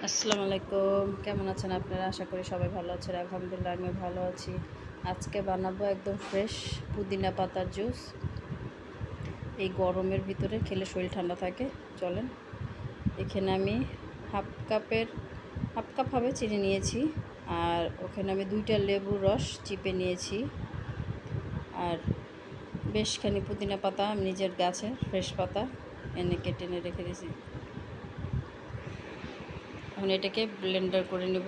আসসালামু আলাইকুম। কেমন আছেন আপনারা? আশা করি সবাই ভালো আছেন। আলহামদুলিল্লাহ আমিও ভালো আছি। আজকে বানাবো একদম ফ্রেশ পুদিনা পাতার জুস। এই গরমের ভিতরে খেলে শরীর ঠান্ডা থাকে। চলেন, এখানে আমি হাফ কাপ হবে চিনি নিয়েছি। আর ওখানে আমি 2টা লেবুর রস চিপে নিয়েছি। আর বেশখানি পুদিনা পাতা আমি নিজের গাছের ফ্রেশ পাতা এনে কেটে এনে রেখে দিয়েছি। এখন এটাকে ব্লেন্ডার করে নেব।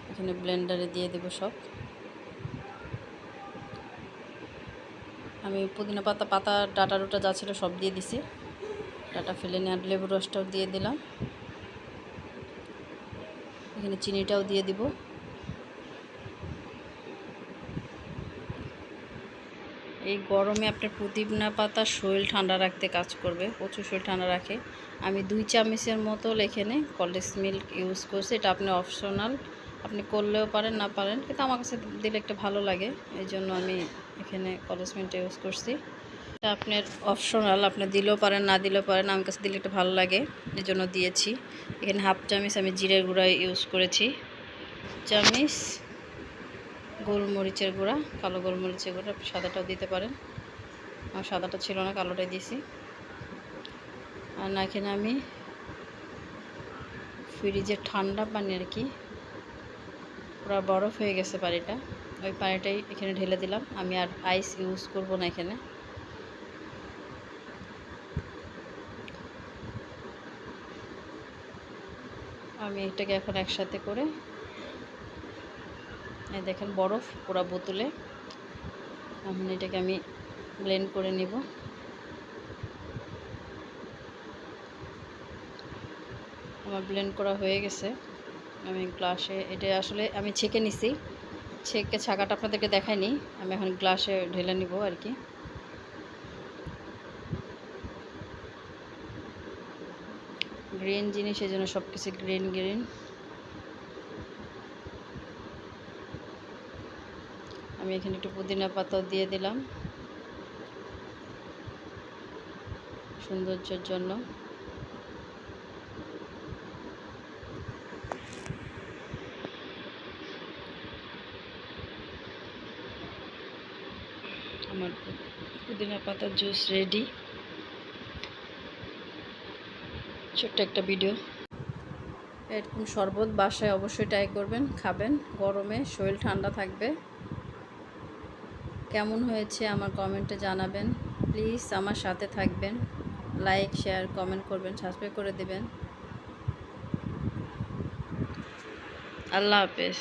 এখানে ব্লেন্ডারে দিয়ে দেব সব। আমি পুদিনা পাতা ডাটা ডুটা যা ছিল সব দিয়ে দিছি। ডাটা ফেলে নিয়ে আর লেবুর রসটাও দিয়ে দিলাম। এখানে চিনিটাও দিয়ে দিব। এই গরমে আপনার পুদিনা পাতা শরীর ঠান্ডা রাখতে কাজ করবে, প্রচুর শরীর ঠান্ডা রাখে। আমি 2 চামচের মতো এখানে কনডেন্স মিল্ক ইউজ করছি। এটা আপনি অপশনাল, আপনি করলেও পারেন না পারেন, কিন্তু আমার কাছে দিলে একটু ভালো লাগে, এই জন্য আমি এখানে কনডেন্স মিল্কটা ইউজ করছি। এটা আপনার অপশনাল, আপনি দিলেও পারেন না দিলেও পারেন, আমার কাছে দিলে একটু ভালো লাগে এই জন্য দিয়েছি। এখানে হাফ চামচ আমি জিরের গুঁড়া ইউজ করেছি, চামচ গোলমরিচের গুঁড়া, কালো গোলমরিচের গুঁড়া, সাদাটাও দিতে পারেন। আমার সাদাটা ছিল না, কালোটাই দিয়েছি। আর না, এখানে আমি ফ্রিজের ঠান্ডা পানি আর কি, পুরো বরফ হয়ে গেছে পানিটা, ওই পানিটাই এখানে ঢেলে দিলাম। আমি আর আইস ইউজ করব না এখানে। আমি এটাকে এখন একসাথে করে, এই দেখেন বরফ পুরো বোতলে। এখন এটাকে আমি ব্লেন্ড করে নিব। আমার ব্লেন্ড করা হয়ে গেছে। আমি গ্লাসে, এটা আসলে আমি ছেঁকে নিছি, ছাকাটা আপনাদেরকে দেখাইনি। আমি এখন গ্লাসে ঢেলে নিব আর কি। গ্রিন জিনিস, এই জন্য সব কিছু গ্রিন গ্রিন। আমি এখানে একটু পুদিনা পাতাও দিয়ে দিলাম সৌন্দর্যের জন্য। আমার পুদিনা পাতার জুস রেডি। ছোট্ট একটা ভিডিও। এরকম শরবত বাসায় অবশ্যই ট্রাই করবেন, খাবেন। গরমে শরীর ঠান্ডা থাকবে। কেমন হয়েছে আমার কমেন্টে জানাবেন। প্লিজ আমার সাথে থাকবেন, লাইক শেয়ার কমেন্ট করবেন, সাবস্ক্রাইব করে দেবেন। আল্লাহ হাফেজ।